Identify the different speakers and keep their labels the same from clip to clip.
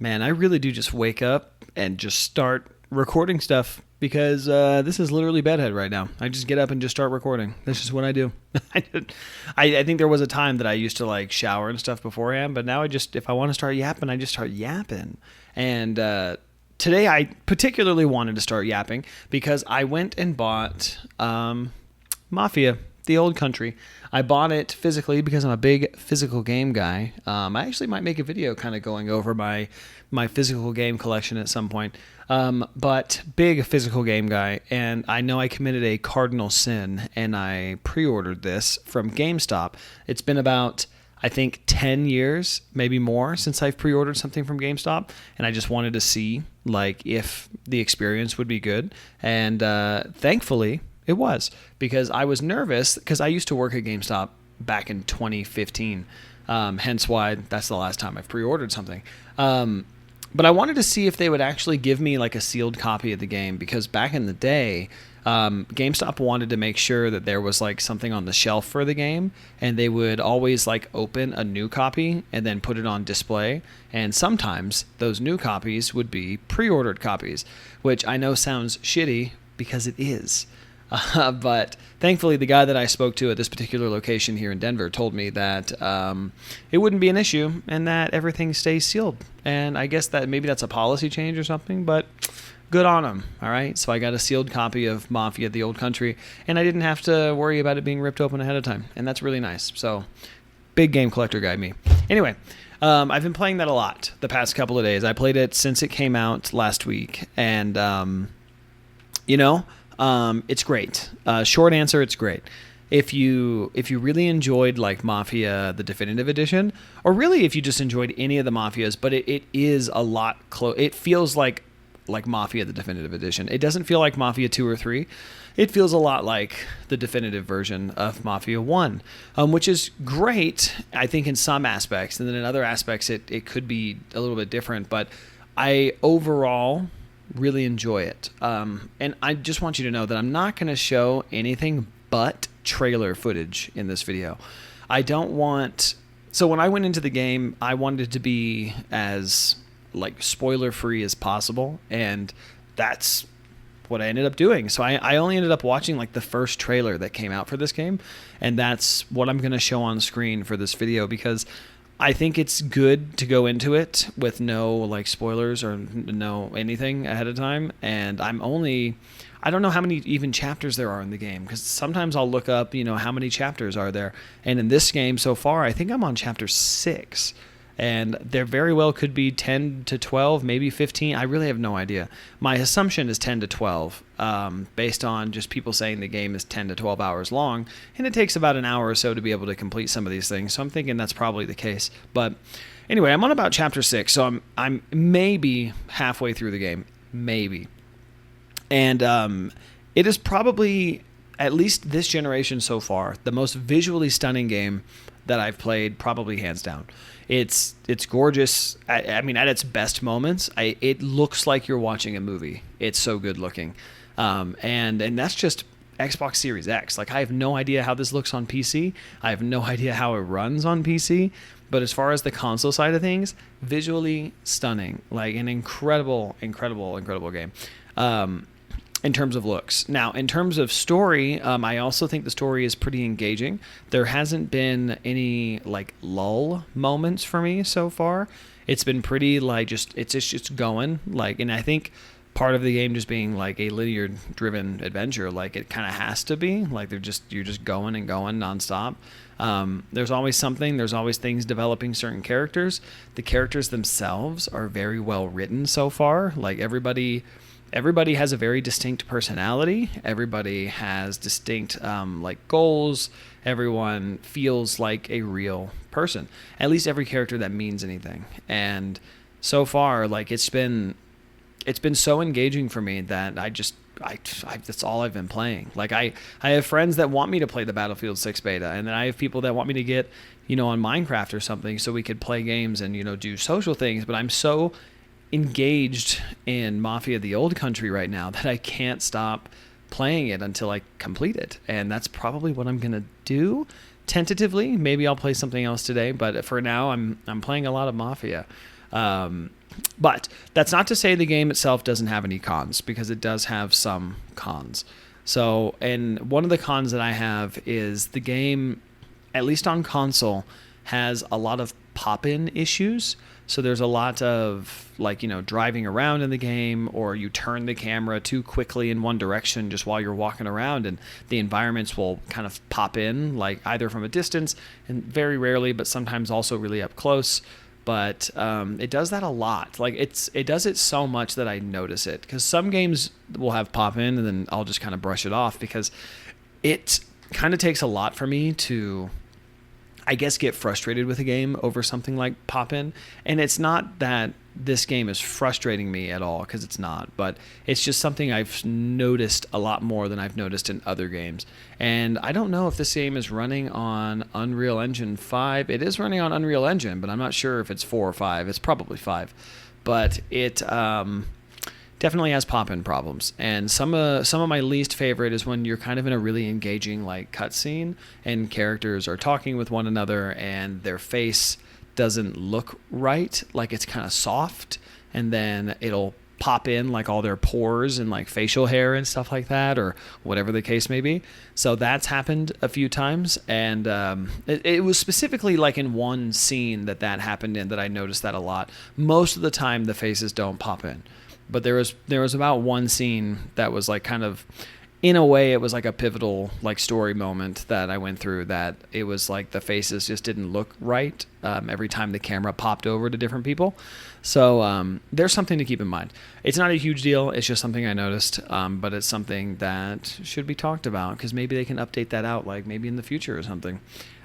Speaker 1: Man, I really do just wake up and just start recording stuff because this is literally bedhead right now. I just get up and just start recording. That's just what I do. I think there was a time that I used to like shower and stuff beforehand, but now I just, if I want to start yapping, I just start yapping. And today I particularly wanted to start yapping because I went and bought Mafia The Old Country. I bought it physically because I'm a big physical game guy. I actually might make a video kind of going over my physical game collection at some point. But big physical game guy, and I know I committed a cardinal sin, and I pre-ordered this from GameStop. It's been about, I think, 10 years, maybe more, since I've pre-ordered something from GameStop, and I just wanted to see like if the experience would be good, and thankfully it was, because I was nervous because I used to work at GameStop back in 2015, hence why that's the last time I've pre-ordered something. But I wanted to see if they would actually give me like a sealed copy of the game, because back in the day, GameStop wanted to make sure that there was like something on the shelf for the game, and they would always like open a new copy and then put it on display. And sometimes those new copies would be pre-ordered copies, which I know sounds shitty because it is. But thankfully, the guy that I spoke to at this particular location here in Denver told me that it wouldn't be an issue and that everything stays sealed. And I guess that maybe that's a policy change or something, but good on him. All right. So I got a sealed copy of Mafia The Old Country, and I didn't have to worry about it being ripped open ahead of time. And that's really nice. So big game collector guy, me. Anyway, I've been playing that a lot the past couple of days. I played it since it came out last week. And, it's great. Short answer, it's great. If you really enjoyed like Mafia the Definitive Edition, or really if you just enjoyed any of the Mafias, but it is a lot close. It feels like Mafia the Definitive Edition. It doesn't feel like Mafia 2 or 3. It feels a lot like the definitive version of Mafia 1, which is great, I think, in some aspects. And then in other aspects, it could be a little bit different. But I overall really enjoy it. And I just want you to know that I'm not going to show anything but trailer footage in this video. So when I went into the game, I wanted it to be as like spoiler free as possible, and that's what I ended up doing. So I only ended up watching like the first trailer that came out for this game, and that's what I'm going to show on screen for this video, because I think it's good to go into it with no like spoilers or no anything ahead of time. And I don't know how many even chapters there are in the game, because sometimes I'll look up, how many chapters are there. And in this game so far, I think I'm on chapter 6. And there very well could be 10 to 12, maybe 15. I really have no idea. My assumption is 10 to 12, based on just people saying the game is 10 to 12 hours long, and it takes about an hour or so to be able to complete some of these things. So I'm thinking that's probably the case. But anyway, I'm on about chapter 6, so I'm maybe halfway through the game, maybe. And it is probably, at least this generation so far, the most visually stunning game that I've played, probably hands down. It's gorgeous. I mean, at its best moments, it looks like you're watching a movie. It's so good looking. And that's just Xbox Series X. Like, I have no idea how this looks on PC. I have no idea how it runs on PC. But as far as the console side of things, visually stunning. Like an incredible, incredible, incredible game. In terms of looks. Now, in terms of story, I also think the story is pretty engaging. There hasn't been any like lull moments for me so far. It's been pretty like it's just going like, and I think part of the game just being like a linear driven adventure, like it kind of has to be like you're just going and going nonstop. There's always something. There's always things developing certain characters. The characters themselves are very well written so far. Like everybody has a very distinct personality. Everybody has distinct like goals. Everyone feels like a real person. At least every character that means anything. And so far, like it's been so engaging for me that I that's all I've been playing. Like I have friends that want me to play the Battlefield 6 beta, and then I have people that want me to get on Minecraft or something so we could play games and do social things. But I'm so engaged in Mafia The Old Country right now that I can't stop playing it until I complete it. And that's probably what I'm going to do tentatively. Maybe I'll play something else today, but for now I'm playing a lot of Mafia. But that's not to say the game itself doesn't have any cons, because it does have some cons. So, and one of the cons that I have is the game, at least on console, has a lot of pop-in issues. So there's a lot of, like, driving around in the game, or you turn the camera too quickly in one direction just while you're walking around, and the environments will kind of pop in, like either from a distance, and very rarely, but sometimes also really up close. But it does that a lot. Like, it does it so much that I notice it, because some games will have pop in and then I'll just kind of brush it off, because it kind of takes a lot for me to, I guess, get frustrated with a game over something like pop-in. And it's not that this game is frustrating me at all, because it's not, but it's just something I've noticed a lot more than I've noticed in other games. And I don't know if this game is running on Unreal Engine 5. It is running on Unreal Engine, but I'm not sure if it's 4 or 5. It's probably 5. But it definitely has pop-in problems. And some of my least favorite is when you're kind of in a really engaging, like, cutscene, and characters are talking with one another and their face doesn't look right, like it's kind of soft, and then it'll pop in like all their pores and like facial hair and stuff like that, or whatever the case may be. So that's happened a few times, and it was specifically like in one scene that happened in, that I noticed that a lot. Most of the time the faces don't pop in, but there was about one scene that was like kind of, in a way, it was like a pivotal, like, story moment that I went through, that it was like the faces just didn't look right every time the camera popped over to different people. So there's something to keep in mind. It's not a huge deal. It's just something I noticed, but it's something that should be talked about, because maybe they can update that out, like maybe in the future or something.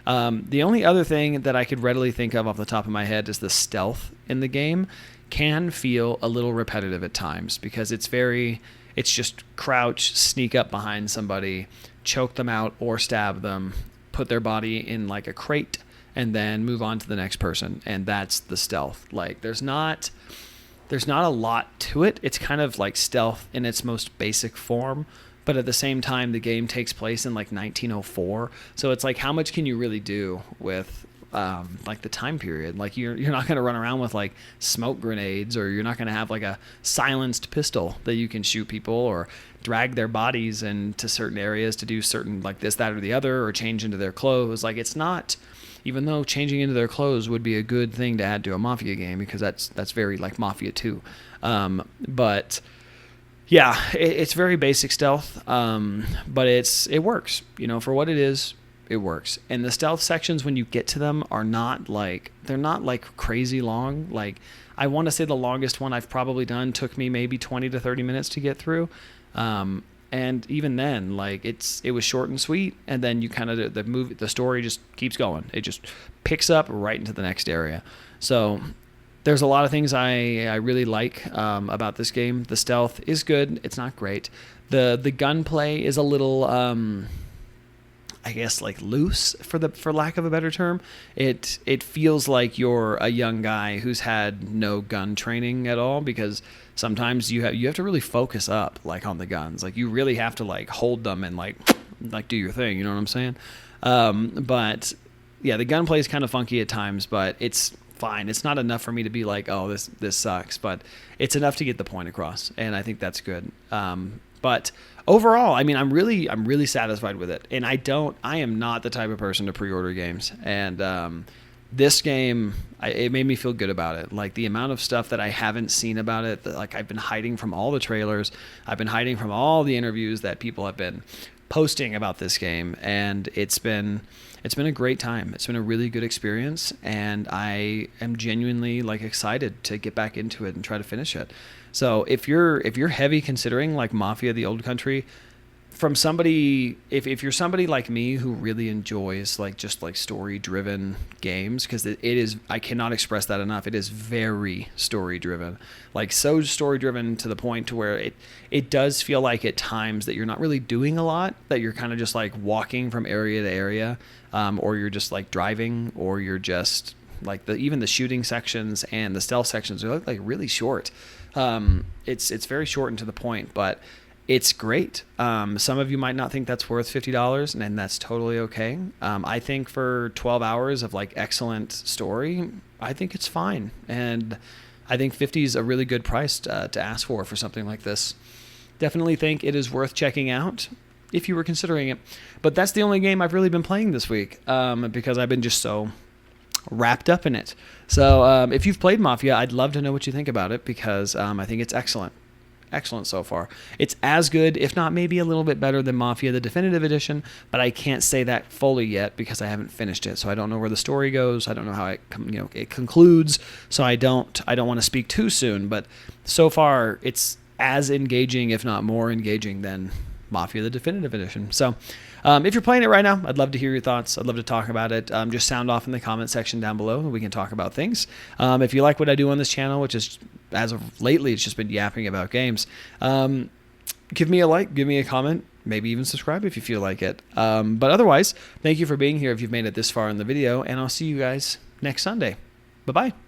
Speaker 1: The only other thing that I could readily think of off the top of my head is the stealth in the game can feel a little repetitive at times, because it's just crouch, sneak up behind somebody, choke them out or stab them, put their body in like a crate, and then move on to the next person. And that's the stealth. Like, there's not a lot to it. It's kind of like stealth in its most basic form. But at the same time, the game takes place in like 1904. So it's like, how much can you really do with like the time period? Like, you're not going to run around with like smoke grenades, or you're not going to have like a silenced pistol that you can shoot people, or drag their bodies into certain areas to do certain, like, this, that, or the other, or change into their clothes. Like, it's not, even though changing into their clothes would be a good thing to add to a Mafia game, because that's very like Mafia 2. But yeah, it's very basic stealth, but it works, for what it is. It works. And the stealth sections, when you get to them, they're not like crazy long. Like, I want to say the longest one I've probably done took me maybe 20 to 30 minutes to get through. And even then, like, it was short and sweet. And then you kind of, the story just keeps going. It just picks up right into the next area. So there's a lot of things I really like about this game. The stealth is good. It's not great. The gunplay is a little, I guess, like, loose, for lack of a better term. It feels like you're a young guy who's had no gun training at all, because sometimes you have to really focus up, like, on the guns. Like, you really have to, like, hold them and like do your thing. You know what I'm saying? But yeah, the gunplay is kind of funky at times, but it's fine. It's not enough for me to be like, oh, this sucks, but it's enough to get the point across, and I think that's good. But overall, I mean, I'm really satisfied with it. And I am not the type of person to pre-order games. And this game, it made me feel good about it. Like, the amount of stuff that I haven't seen about it, that, like, I've been hiding from all the trailers, I've been hiding from all the interviews that people have been posting about this game, and it's been a great time. It's been a really good experience, and I am genuinely, like, excited to get back into it and try to finish it. So if you're heavy considering, like, Mafia The Old Country, from somebody, if you're somebody like me who really enjoys, like, just like story driven games, because it is, I cannot express that enough, it is very story driven, like, so story driven to the point to where it does feel like at times that you're not really doing a lot, that you're kind of just like walking from area to area, or you're just like driving, or you're just like, even the shooting sections and the stealth sections are like really short. It's very short and to the point, but it's great. Some of you might not think that's worth $50, and that's totally okay. I think for 12 hours of, like, excellent story, I think it's fine. And I think 50 is a really good price to ask for something like this. Definitely think it is worth checking out if you were considering it. But that's the only game I've really been playing this week because I've been just so wrapped up in it. So if you've played Mafia, I'd love to know what you think about it because I think it's excellent. Excellent so far. It's as good, if not maybe a little bit better than Mafia the Definitive Edition, but I can't say that fully yet because I haven't finished it. So I don't know where the story goes. I don't know how it concludes. So I don't want to speak too soon, but so far it's as engaging, if not more engaging than Mafia the Definitive Edition. So if you're playing it right now, I'd love to hear your thoughts. I'd love to talk about it. Just sound off in the comment section down below and we can talk about things. If you like what I do on this channel, which is, as of lately, it's just been yapping about games, give me a like, give me a comment, maybe even subscribe if you feel like it. But otherwise, thank you for being here if you've made it this far in the video, and I'll see you guys next Sunday. Bye-bye.